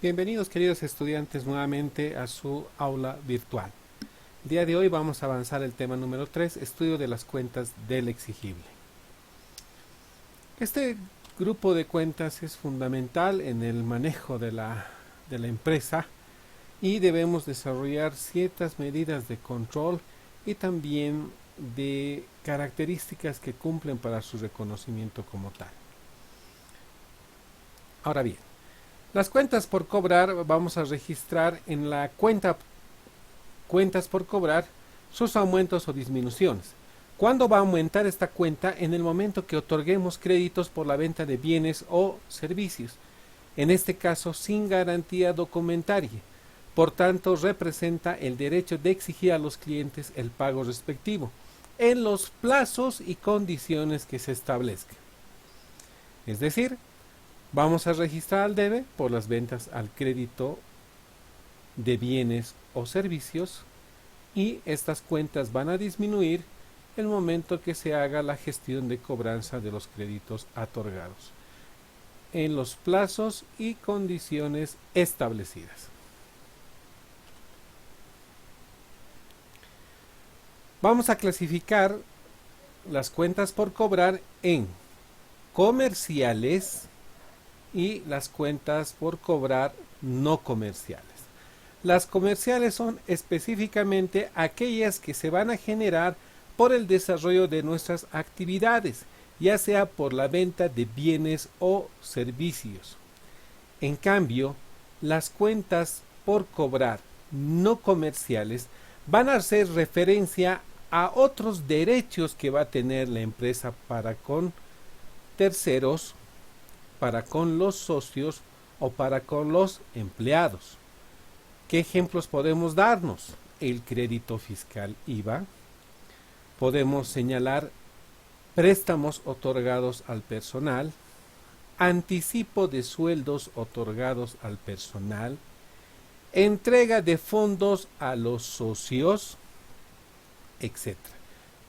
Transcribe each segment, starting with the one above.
Bienvenidos queridos estudiantes nuevamente a su aula virtual. El día de hoy vamos a avanzar el tema número 3, estudio de las cuentas del exigible. Este grupo de cuentas es fundamental en el manejo de la empresa y debemos desarrollar ciertas medidas de control y también de características que cumplen para su reconocimiento como tal. Ahora bien, las cuentas por cobrar vamos a registrar en la cuentas por cobrar sus aumentos o disminuciones. ¿Cuándo va a aumentar esta cuenta? En el momento que otorguemos créditos por la venta de bienes o servicios, en este caso sin garantía documentaria. Por tanto, representa el derecho de exigir a los clientes el pago respectivo, en los plazos y condiciones que se establezcan. Es decir, vamos a registrar al debe por las ventas al crédito de bienes o servicios y estas cuentas van a disminuir el momento que se haga la gestión de cobranza de los créditos otorgados en los plazos y condiciones establecidas. Vamos a clasificar las cuentas por cobrar en comerciales y las cuentas por cobrar no comerciales. Las comerciales son específicamente aquellas que se van a generar por el desarrollo de nuestras actividades, ya sea por la venta de bienes o servicios. En cambio, las cuentas por cobrar no comerciales van a hacer referencia a otros derechos que va a tener la empresa para con terceros, para con los socios o para con los empleados. ¿Qué ejemplos podemos darnos? El crédito fiscal IVA. Podemos señalar préstamos otorgados al personal, anticipo de sueldos otorgados al personal, entrega de fondos a los socios, etc.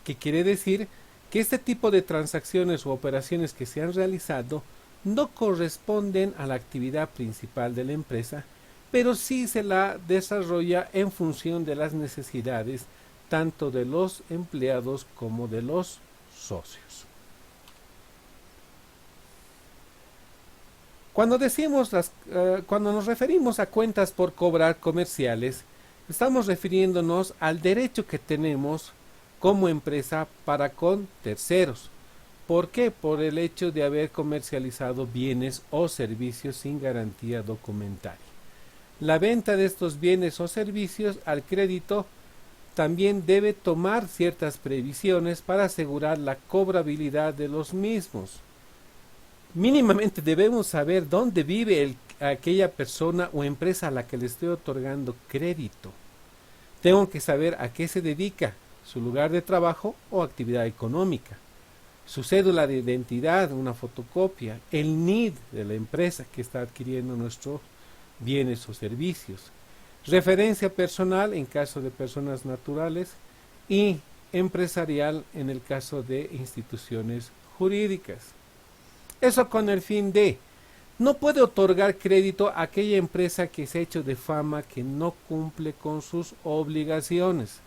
¿Qué quiere decir? Que este tipo de transacciones u operaciones que se han realizado no corresponden a la actividad principal de la empresa, pero sí se la desarrolla en función de las necesidades tanto de los empleados como de los socios. Cuando nos referimos a cuentas por cobrar comerciales, estamos refiriéndonos al derecho que tenemos como empresa para con terceros. ¿Por qué? Por el hecho de haber comercializado bienes o servicios sin garantía documentaria. La venta de estos bienes o servicios al crédito también debe tomar ciertas previsiones para asegurar la cobrabilidad de los mismos. Mínimamente debemos saber dónde vive aquella persona o empresa a la que le estoy otorgando crédito. Tengo que saber a qué se dedica, su lugar de trabajo o actividad económica, su cédula de identidad, una fotocopia, el NID de la empresa que está adquiriendo nuestros bienes o servicios, referencia personal en caso de personas naturales y empresarial en el caso de instituciones jurídicas. Eso con el fin de no puede otorgar crédito a aquella empresa que se ha hecho de fama que no cumple con sus obligaciones.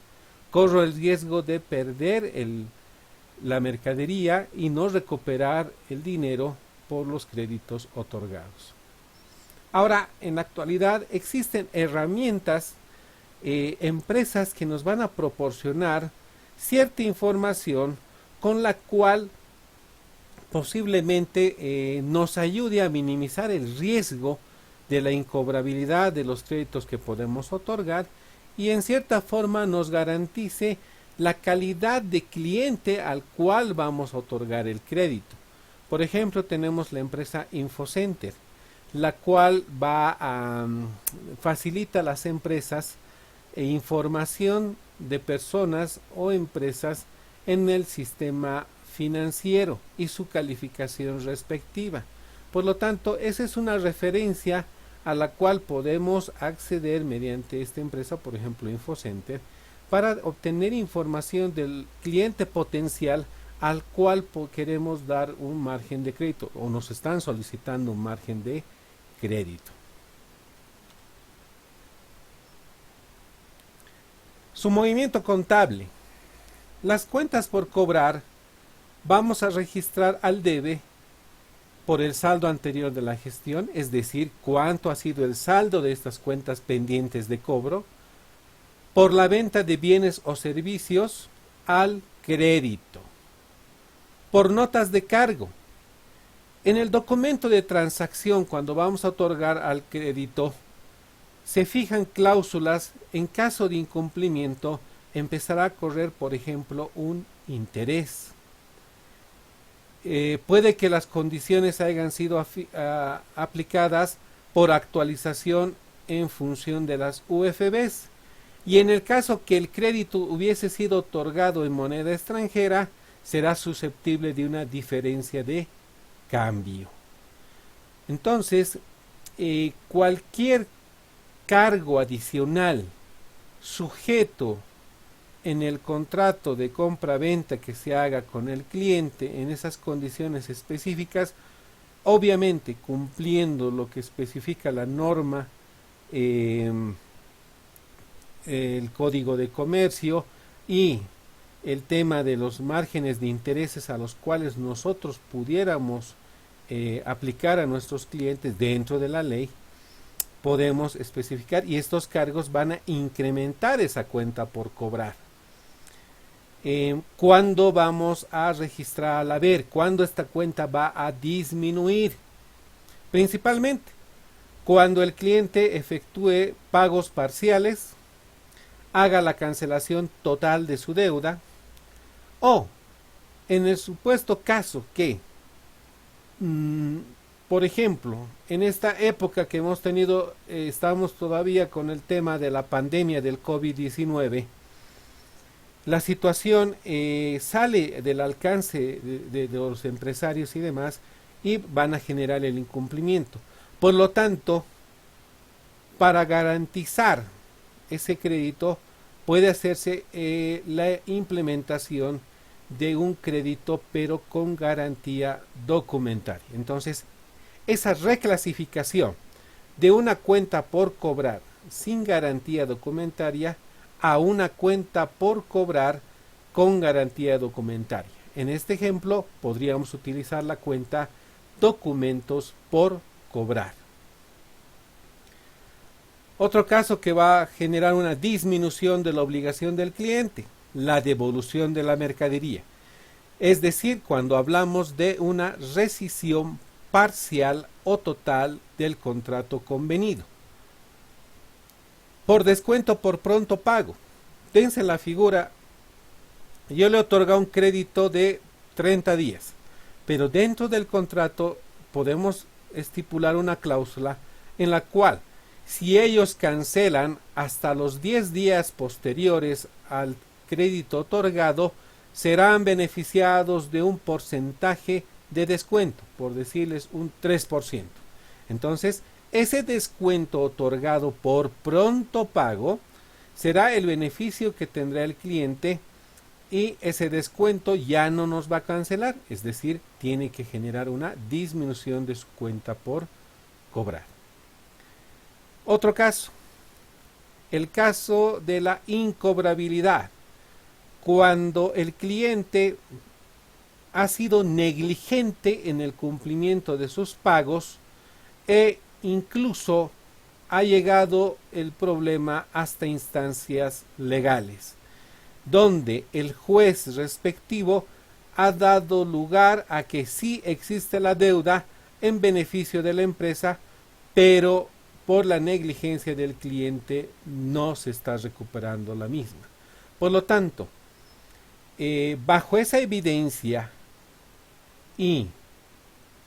Corro el riesgo de perder la mercadería y no recuperar el dinero por los créditos otorgados. Ahora, en la actualidad existen herramientas, empresas que nos van a proporcionar cierta información con la cual posiblemente nos ayude a minimizar el riesgo de la incobrabilidad de los créditos que podemos otorgar y en cierta forma nos garantice la calidad de cliente al cual vamos a otorgar el crédito. Por ejemplo, tenemos la empresa Infocenter, la cual facilita a las empresas información de personas o empresas en el sistema financiero y su calificación respectiva. Por lo tanto, esa es una referencia a la cual podemos acceder mediante esta empresa, por ejemplo Infocenter, para obtener información del cliente potencial al cual queremos dar un margen de crédito o nos están solicitando un margen de crédito. Su movimiento contable. Las cuentas por cobrar vamos a registrar al debe por el saldo anterior de la gestión, es decir, cuánto ha sido el saldo de estas cuentas pendientes de cobro, por la venta de bienes o servicios al crédito, por notas de cargo. En el documento de transacción, cuando vamos a otorgar al crédito, se fijan cláusulas. En caso de incumplimiento empezará a correr, por ejemplo, un interés. Puede que las condiciones hayan sido aplicadas por actualización en función de las UFBs. Y en el caso que el crédito hubiese sido otorgado en moneda extranjera, será susceptible de una diferencia de cambio. Entonces, cualquier cargo adicional sujeto en el contrato de compra-venta que se haga con el cliente en esas condiciones específicas, obviamente cumpliendo lo que especifica la norma, el Código de Comercio y el tema de los márgenes de intereses a los cuales nosotros pudiéramos aplicar a nuestros clientes dentro de la ley, podemos especificar, y estos cargos van a incrementar esa cuenta por cobrar. ¿Cuándo vamos a registrar al haber? ¿Cuándo esta cuenta va a disminuir? Principalmente cuando el cliente efectúe pagos parciales, haga la cancelación total de su deuda, o en el supuesto caso que, por ejemplo, en esta época que hemos tenido, estamos todavía con el tema de la pandemia del COVID-19, la situación sale del alcance de los empresarios y demás, y van a generar el incumplimiento. Por lo tanto, para garantizar ese crédito, puede hacerse la implementación de un crédito, pero con garantía documentaria. Entonces, esa reclasificación de una cuenta por cobrar sin garantía documentaria a una cuenta por cobrar con garantía documentaria. En este ejemplo, podríamos utilizar la cuenta documentos por cobrar. Otro caso que va a generar una disminución de la obligación del cliente, la devolución de la mercadería. Es decir, cuando hablamos de una rescisión parcial o total del contrato convenido. Por descuento por pronto pago. Dense la figura, yo le otorgo un crédito de 30 días, pero dentro del contrato podemos estipular una cláusula en la cual, si ellos cancelan hasta los 10 días posteriores al crédito otorgado, serán beneficiados de un porcentaje de descuento, por decirles un 3%. Entonces, ese descuento otorgado por pronto pago será el beneficio que tendrá el cliente, y ese descuento ya no nos va a cancelar, es decir, tiene que generar una disminución de su cuenta por cobrar. Otro caso, el caso de la incobrabilidad. Cuando el cliente ha sido negligente en el cumplimiento de sus pagos e incluso ha llegado el problema hasta instancias legales, donde el juez respectivo ha dado lugar a que sí existe la deuda en beneficio de la empresa, pero por la negligencia del cliente no se está recuperando la misma. Por lo tanto, bajo esa evidencia, y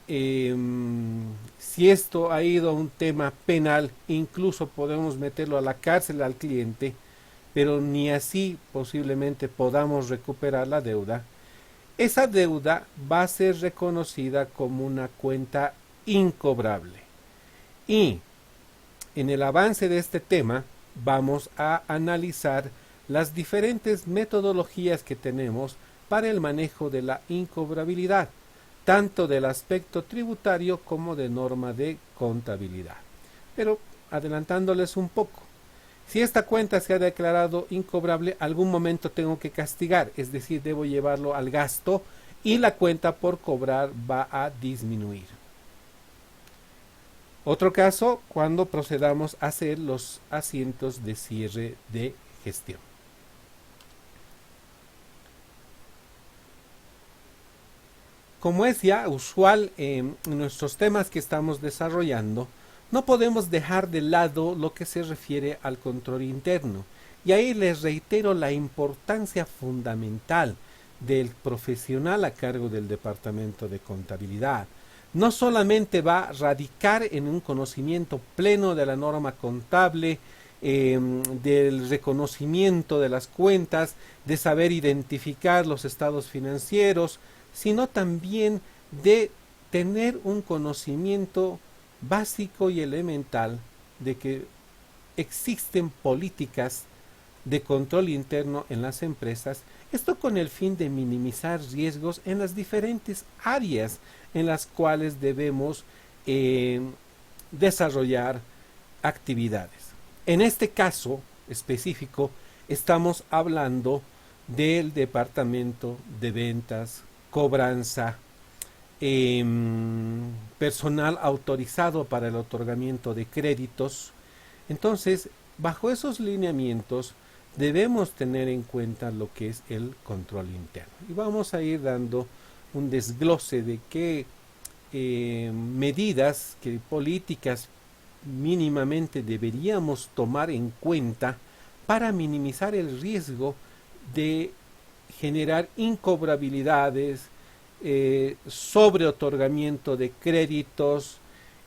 si esto ha ido a un tema penal, incluso podemos meterlo a la cárcel al cliente, pero ni así posiblemente podamos recuperar la deuda. Esa deuda va a ser reconocida como una cuenta incobrable. Y en el avance de este tema vamos a analizar las diferentes metodologías que tenemos para el manejo de la incobrabilidad, tanto del aspecto tributario como de norma de contabilidad. Pero adelantándoles un poco, Si esta cuenta se ha declarado incobrable, algún momento tengo que castigar, es decir, debo llevarlo al gasto y la cuenta por cobrar va a disminuir. Otro caso, cuando procedamos a hacer los asientos de cierre de gestión. Como es ya usual en nuestros temas que estamos desarrollando, no podemos dejar de lado lo que se refiere al control interno. Y ahí les reitero la importancia fundamental del profesional a cargo del departamento de contabilidad. No solamente va a radicar en un conocimiento pleno de la norma contable, del reconocimiento de las cuentas, de saber identificar los estados financieros, sino también de tener un conocimiento básico y elemental de que existen políticas de control interno en las empresas, esto con el fin de minimizar riesgos en las diferentes áreas en las cuales debemos desarrollar actividades. En este caso específico estamos hablando del departamento de ventas, cobranza, personal autorizado para el otorgamiento de créditos. Entonces, bajo esos lineamientos debemos tener en cuenta lo que es el control interno. Y vamos a ir dando un desglose de qué medidas, qué políticas mínimamente deberíamos tomar en cuenta para minimizar el riesgo de generar incobrabilidades, sobre otorgamiento de créditos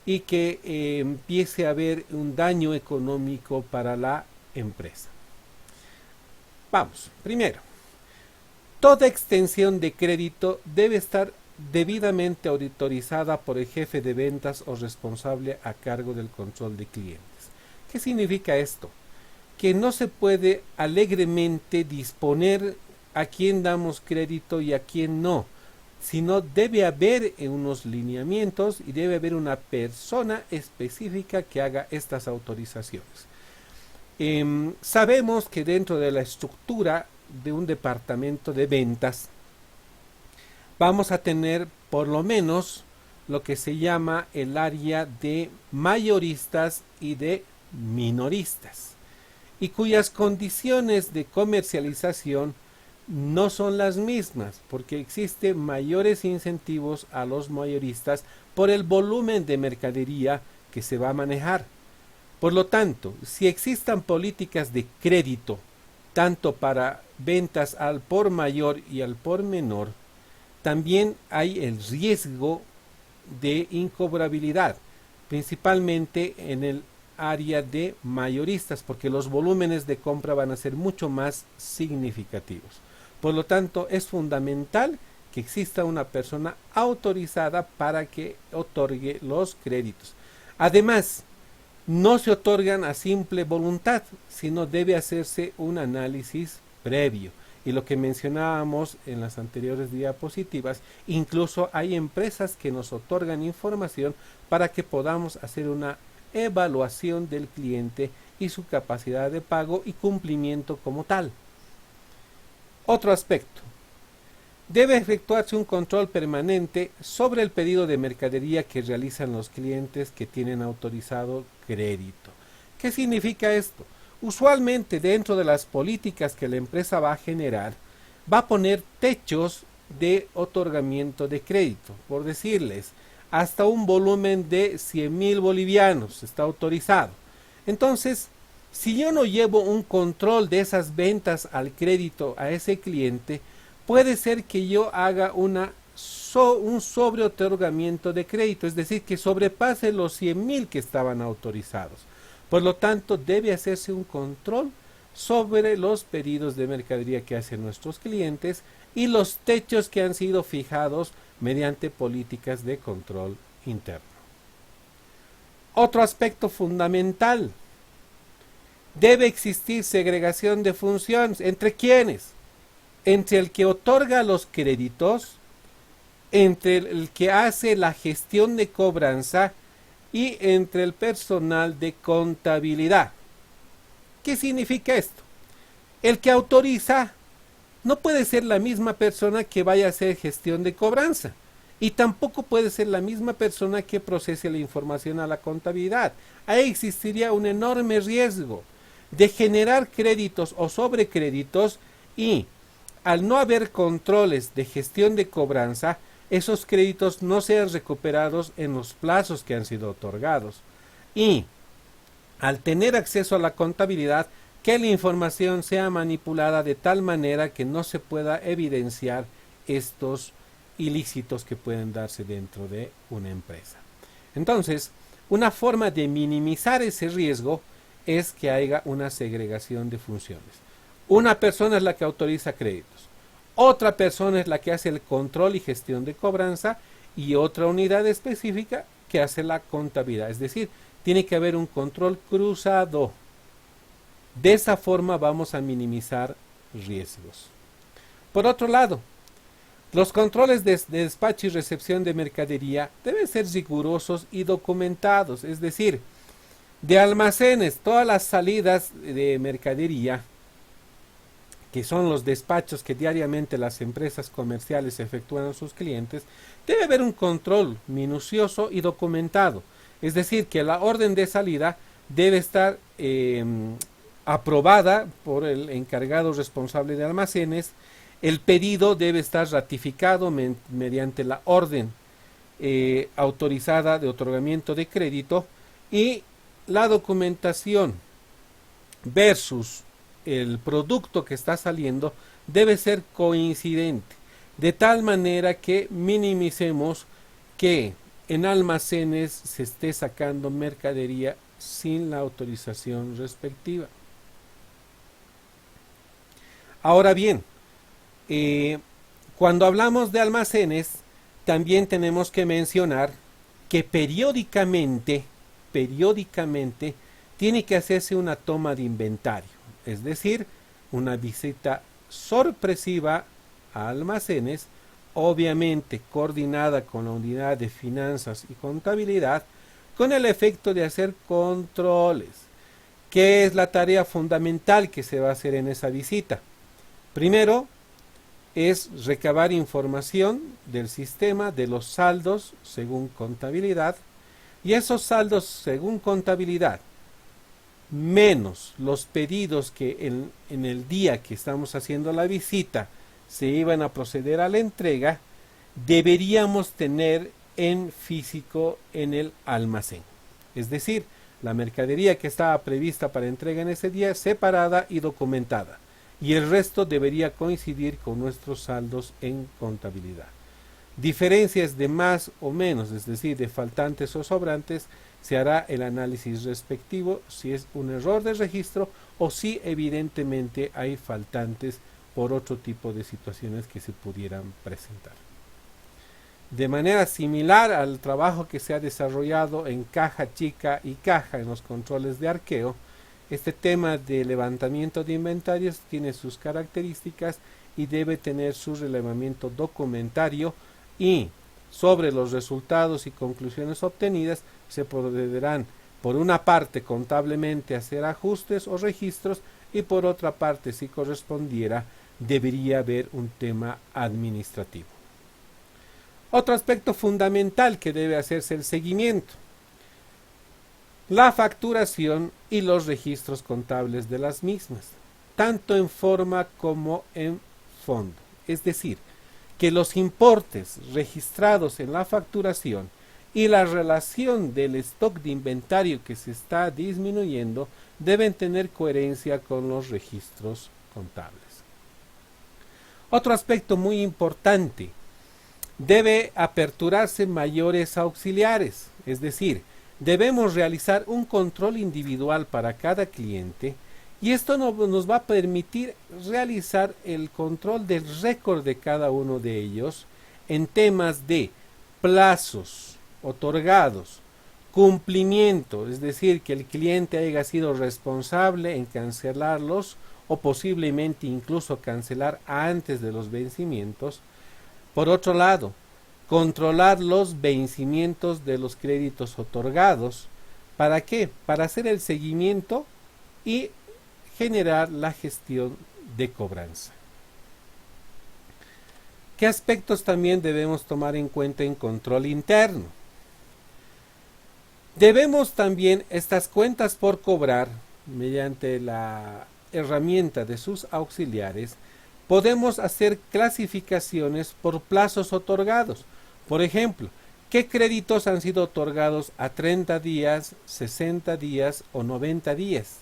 y que empiece a haber un daño económico para la empresa. Vamos, primero, toda extensión de crédito debe estar debidamente autorizada por el jefe de ventas o responsable a cargo del control de clientes. ¿Qué significa esto? Que no se puede alegremente disponer a quién damos crédito y a quién no, sino debe haber unos lineamientos y debe haber una persona específica que haga estas autorizaciones. Sabemos que dentro de la estructura de un departamento de ventas vamos a tener por lo menos lo que se llama el área de mayoristas y de minoristas, y cuyas condiciones de comercialización no son las mismas, porque existen mayores incentivos a los mayoristas por el volumen de mercadería que se va a manejar. Por lo tanto, si existan políticas de crédito, tanto para ventas al por mayor y al por menor, también hay el riesgo de incobrabilidad, principalmente en el área de mayoristas, porque los volúmenes de compra van a ser mucho más significativos. Por lo tanto, es fundamental que exista una persona autorizada para que otorgue los créditos. Además, no se otorgan a simple voluntad, sino debe hacerse un análisis previo. Y lo que mencionábamos en las anteriores diapositivas, incluso hay empresas que nos otorgan información para que podamos hacer una evaluación del cliente y su capacidad de pago y cumplimiento como tal. Otro aspecto. Debe efectuarse un control permanente sobre el pedido de mercadería que realizan los clientes que tienen autorizado crédito. ¿Qué significa esto? Usualmente dentro de las políticas que la empresa va a generar, va a poner techos de otorgamiento de crédito. Por decirles, hasta un volumen de 100.000 bolivianos está autorizado. Entonces, si yo no llevo un control de esas ventas al crédito a ese cliente, puede ser que yo haga un sobreotorgamiento de crédito, es decir, que sobrepase los 100.000 que estaban autorizados. Por lo tanto, debe hacerse un control sobre los pedidos de mercadería que hacen nuestros clientes y los techos que han sido fijados mediante políticas de control interno. Otro aspecto fundamental. Debe existir segregación de funciones. ¿Entre quiénes? Entre el que otorga los créditos, entre el que hace la gestión de cobranza y entre el personal de contabilidad. ¿Qué significa esto? El que autoriza no puede ser la misma persona que vaya a hacer gestión de cobranza y tampoco puede ser la misma persona que procese la información a la contabilidad. Ahí existiría un enorme riesgo de generar créditos o sobrecréditos y al no haber controles de gestión de cobranza, esos créditos no sean recuperados en los plazos que han sido otorgados. Y al tener acceso a la contabilidad, que la información sea manipulada de tal manera que no se pueda evidenciar estos ilícitos que pueden darse dentro de una empresa. Entonces, una forma de minimizar ese riesgo es que haya una segregación de funciones. Una persona es la que autoriza créditos, otra persona es la que hace el control y gestión de cobranza y otra unidad específica que hace la contabilidad. Es decir, tiene que haber un control cruzado. De esa forma vamos a minimizar riesgos. Por otro lado, los controles de despacho y recepción de mercadería deben ser rigurosos y documentados, es decir, de almacenes, todas las salidas de mercadería, que son los despachos que diariamente las empresas comerciales efectúan a sus clientes, debe haber un control minucioso y documentado. Es decir, que la orden de salida debe estar aprobada por el encargado responsable de almacenes. El pedido debe estar ratificado mediante la orden autorizada de otorgamiento de crédito y la documentación versus el producto que está saliendo debe ser coincidente, de tal manera que minimicemos que en almacenes se esté sacando mercadería sin la autorización respectiva. Ahora bien, cuando hablamos de almacenes, también tenemos que mencionar que periódicamente tiene que hacerse una toma de inventario, es decir, una visita sorpresiva a almacenes, obviamente coordinada con la unidad de finanzas y contabilidad, con el efecto de hacer controles. ¿Qué es la tarea fundamental que se va a hacer en esa visita? Primero, es recabar información del sistema de los saldos según contabilidad, y esos saldos según contabilidad menos los pedidos que en el día que estamos haciendo la visita se iban a proceder a la entrega, deberíamos tener en físico en el almacén. Es decir, la mercadería que estaba prevista para entrega en ese día separada y documentada, y el resto debería coincidir con nuestros saldos en contabilidad. Diferencias de más o menos, es decir, de faltantes o sobrantes, se hará el análisis respectivo si es un error de registro o si evidentemente hay faltantes por otro tipo de situaciones que se pudieran presentar. De manera similar al trabajo que se ha desarrollado en caja chica y caja en los controles de arqueo, este tema de levantamiento de inventarios tiene sus características y debe tener su relevamiento documentario, y sobre los resultados y conclusiones obtenidas se procederán por una parte contablemente a hacer ajustes o registros y por otra parte, si correspondiera, debería haber un tema administrativo. Otro aspecto fundamental que debe hacerse el seguimiento: la facturación y los registros contables de las mismas, tanto en forma como en fondo. Es decir, que los importes registrados en la facturación y la relación del stock de inventario que se está disminuyendo deben tener coherencia con los registros contables. Otro aspecto muy importante: debe aperturarse mayores auxiliares, es decir, debemos realizar un control individual para cada cliente, y esto nos va a permitir realizar el control del récord de cada uno de ellos en temas de plazos otorgados, cumplimiento, es decir, que el cliente haya sido responsable en cancelarlos o posiblemente incluso cancelar antes de los vencimientos. Por otro lado, controlar los vencimientos de los créditos otorgados. ¿Para qué? Para hacer el seguimiento y generar la gestión de cobranza. ¿Qué aspectos también debemos tomar en cuenta en control interno? Debemos también estas cuentas por cobrar, mediante la herramienta de sus auxiliares, podemos hacer clasificaciones por plazos otorgados. Por ejemplo, ¿qué créditos han sido otorgados a 30 días, 60 días o 90 días?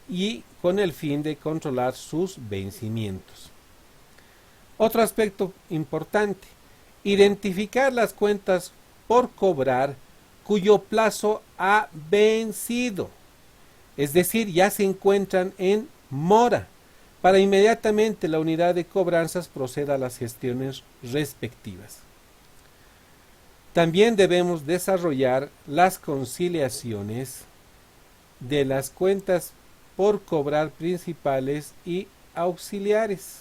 Y con el fin de controlar sus vencimientos. Otro aspecto importante, identificar las cuentas por cobrar cuyo plazo ha vencido, es decir, ya se encuentran en mora, para inmediatamente la unidad de cobranzas proceda a las gestiones respectivas. También debemos desarrollar las conciliaciones de las cuentas por cobrar principales y auxiliares.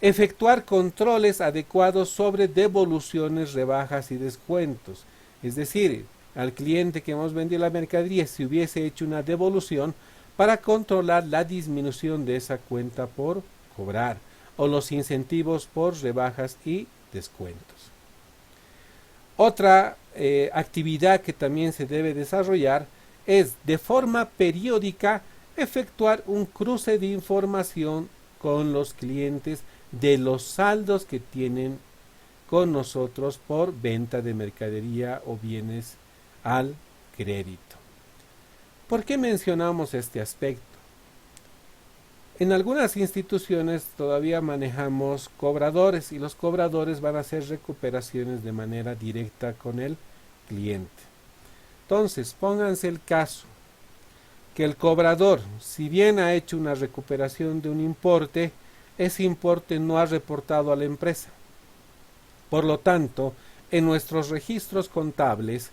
Efectuar controles adecuados sobre devoluciones, rebajas y descuentos. Es decir, al cliente que hemos vendido la mercadería, si hubiese hecho una devolución para controlar la disminución de esa cuenta por cobrar o los incentivos por rebajas y descuentos. Otra actividad que también se debe desarrollar es de forma periódica efectuar un cruce de información con los clientes de los saldos que tienen con nosotros por venta de mercadería o bienes al crédito. ¿Por qué mencionamos este aspecto? En algunas instituciones todavía manejamos cobradores y los cobradores van a hacer recuperaciones de manera directa con el cliente. Entonces, pónganse el caso que el cobrador, si bien ha hecho una recuperación de un importe, ese importe no ha reportado a la empresa. Por lo tanto, en nuestros registros contables,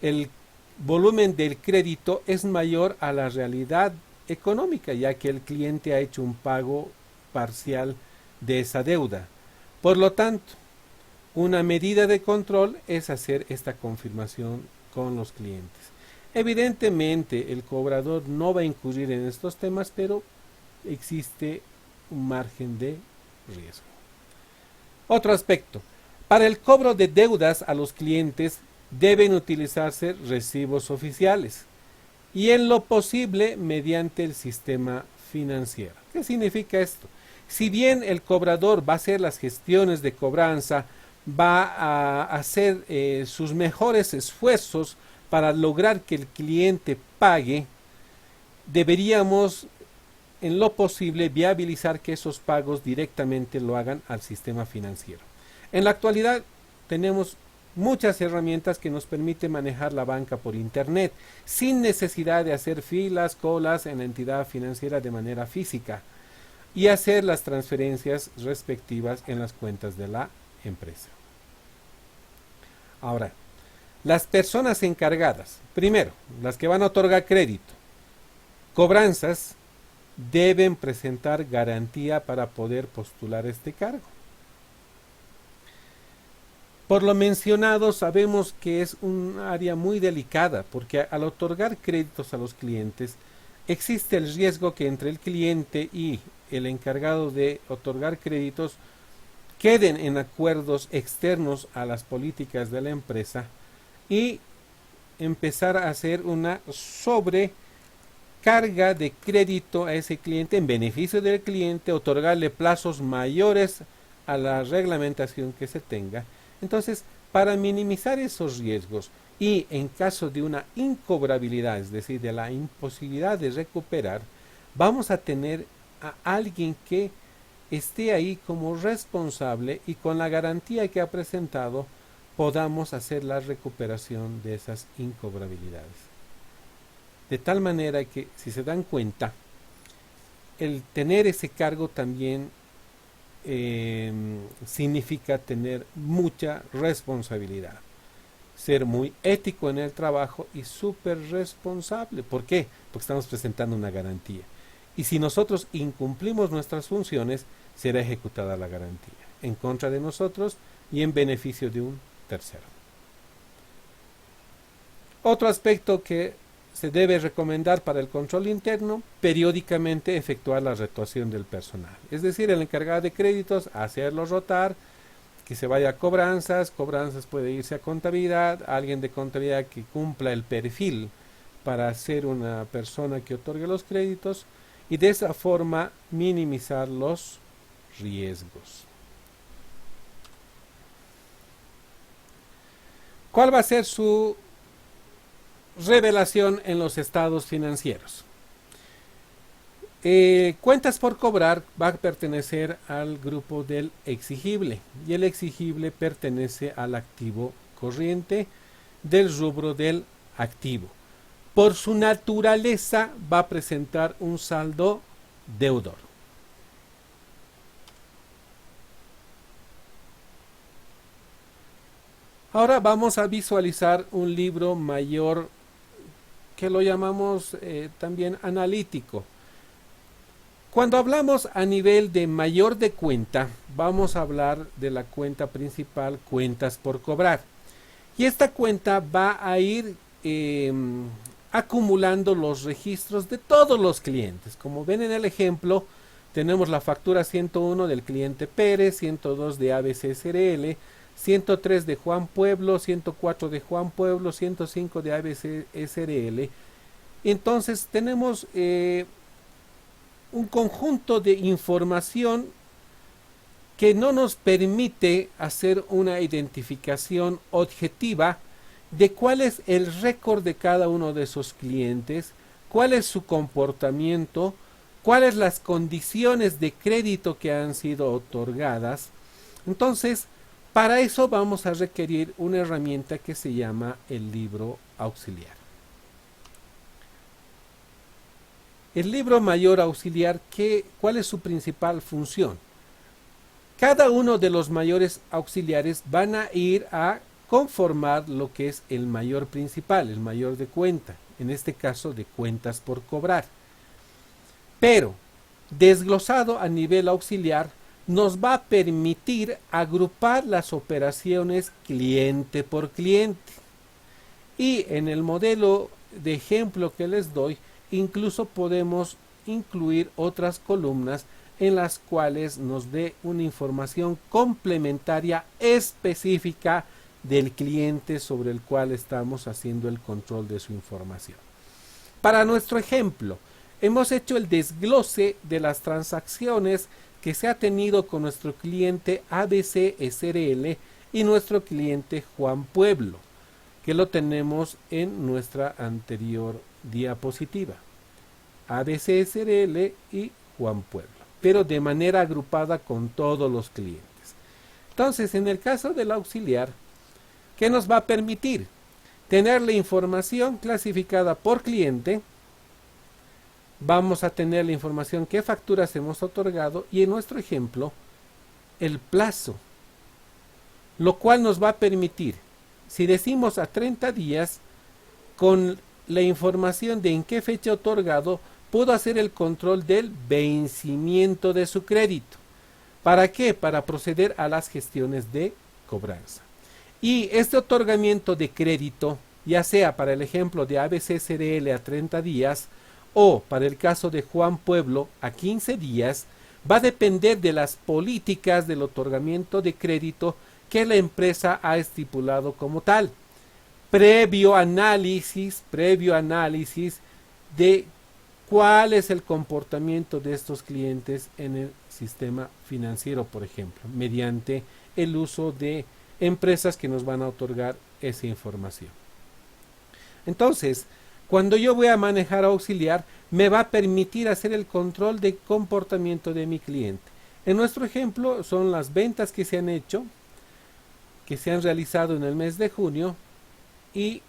el volumen del crédito es mayor a la realidad económica, ya que el cliente ha hecho un pago parcial de esa deuda. Por lo tanto, una medida de control es hacer esta confirmación con los clientes. Evidentemente, el cobrador no va a incurrir en estos temas, pero existe un margen de riesgo. Otro aspecto. Para el cobro de deudas a los clientes deben utilizarse recibos oficiales y en lo posible mediante el sistema financiero. ¿Qué significa esto? Si bien el cobrador va a hacer las gestiones de cobranza, va a hacer sus mejores esfuerzos para lograr que el cliente pague, deberíamos en lo posible viabilizar que esos pagos directamente lo hagan al sistema financiero. En la actualidad tenemos muchas herramientas que nos permiten manejar la banca por internet sin necesidad de hacer filas, colas en la entidad financiera de manera física y hacer las transferencias respectivas en las cuentas de la empresa. Ahora, las personas encargadas, primero, las que van a otorgar crédito, cobranzas, deben presentar garantía para poder postular este cargo. Por lo mencionado, sabemos que es un área muy delicada, porque al otorgar créditos a los clientes, existe el riesgo que entre el cliente y el encargado de otorgar créditos queden en acuerdos externos a las políticas de la empresa y empezar a hacer una sobrecarga de crédito a ese cliente en beneficio del cliente, otorgarle plazos mayores a la reglamentación que se tenga. Entonces, para minimizar esos riesgos y en caso de una incobrabilidad, es decir, de la imposibilidad de recuperar, vamos a tener a alguien que esté ahí como responsable y con la garantía que ha presentado podamos hacer la recuperación de esas incobrabilidades. De tal manera que, si se dan cuenta, el tener ese cargo también significa tener mucha responsabilidad, ser muy ético en el trabajo y súper responsable. ¿Por qué? Porque estamos presentando una garantía. Y si nosotros incumplimos nuestras funciones, será ejecutada la garantía en contra de nosotros y en beneficio de un tercero. Otro aspecto que se debe recomendar para el control interno periódicamente efectuar la rotación del personal. Es decir, el encargado de créditos, hacerlo rotar, que se vaya a cobranzas, cobranzas puede irse a contabilidad, alguien de contabilidad que cumpla el perfil para ser una persona que otorgue los créditos y de esa forma minimizar los riesgos. ¿Cuál va a ser su revelación en los estados financieros? Cuentas por cobrar va a pertenecer al grupo del exigible y el exigible pertenece al activo corriente del rubro del activo. Por su naturaleza va a presentar un saldo deudor. Ahora vamos a visualizar un libro mayor que lo llamamos también analítico. Cuando hablamos a nivel de mayor de cuenta, vamos a hablar de la cuenta principal, cuentas por cobrar. Y esta cuenta va a ir acumulando los registros de todos los clientes. Como ven en el ejemplo, tenemos la factura 101 del cliente Pérez, 102 de ABC SRL, 103 de Juan Pueblo, 104 de Juan Pueblo, 105 de ABC SRL. Entonces tenemos un conjunto de información que no nos permite hacer una identificación objetiva de cuál es el récord de cada uno de esos clientes, cuál es su comportamiento, cuáles las condiciones de crédito que han sido otorgadas. Entonces, para eso vamos a requerir una herramienta que se llama el libro auxiliar. El libro mayor auxiliar, ¿cuál es su principal función? Cada uno de los mayores auxiliares van a ir a conformar lo que es el mayor principal, el mayor de cuenta, en este caso de cuentas por cobrar. Pero, desglosado a nivel auxiliar, nos va a permitir agrupar las operaciones cliente por cliente. Y en el modelo de ejemplo que les doy, incluso podemos incluir otras columnas en las cuales nos dé una información complementaria específica del cliente sobre el cual estamos haciendo el control de su información. Para nuestro ejemplo, hemos hecho el desglose de las transacciones que se ha tenido con nuestro cliente ABC SRL y nuestro cliente Juan Pueblo, que lo tenemos en nuestra anterior diapositiva. ABC SRL y Juan Pueblo, pero de manera agrupada con todos los clientes. Entonces, en el caso del auxiliar, ¿qué nos va a permitir? Tener la información clasificada por cliente. Vamos a tener la información qué facturas hemos otorgado y en nuestro ejemplo el plazo, lo cual nos va a permitir, si decimos a 30 días, con la información de en qué fecha otorgado, puedo hacer el control del vencimiento de su crédito. ¿Para qué? Para proceder a las gestiones de cobranza. Y este otorgamiento de crédito, ya sea para el ejemplo de ABC SRL a 30 días o para el caso de Juan Pueblo a 15 días, va a depender de las políticas del otorgamiento de crédito que la empresa ha estipulado como tal. Previo análisis de cuál es el comportamiento de estos clientes en el sistema financiero, por ejemplo, mediante el uso de empresas que nos van a otorgar esa información. Entonces, cuando yo voy a manejar auxiliar, me va a permitir hacer el control de comportamiento de mi cliente. En nuestro ejemplo son las ventas que se han hecho, que se han realizado en el mes de junio y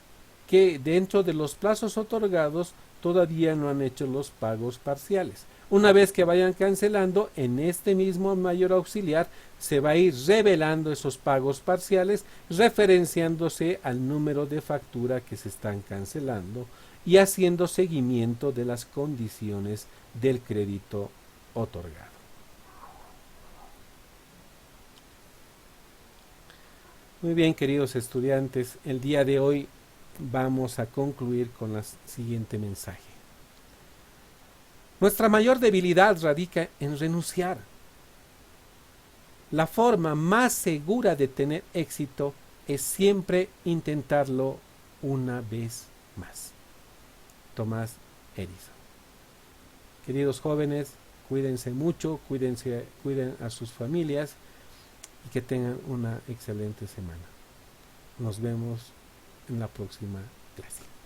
que dentro de los plazos otorgados todavía no han hecho los pagos parciales. Una vez que vayan cancelando, en este mismo mayor auxiliar se va a ir revelando esos pagos parciales, referenciándose al número de factura que se están cancelando y haciendo seguimiento de las condiciones del crédito otorgado. Muy bien, queridos estudiantes, el día de hoy vamos a concluir con el siguiente mensaje. Nuestra mayor debilidad radica en renunciar. La forma más segura de tener éxito es siempre intentarlo una vez más. Tomás Edison. Queridos jóvenes, cuídense mucho, cuiden a sus familias y que tengan una excelente semana. Nos vemos en la próxima clase.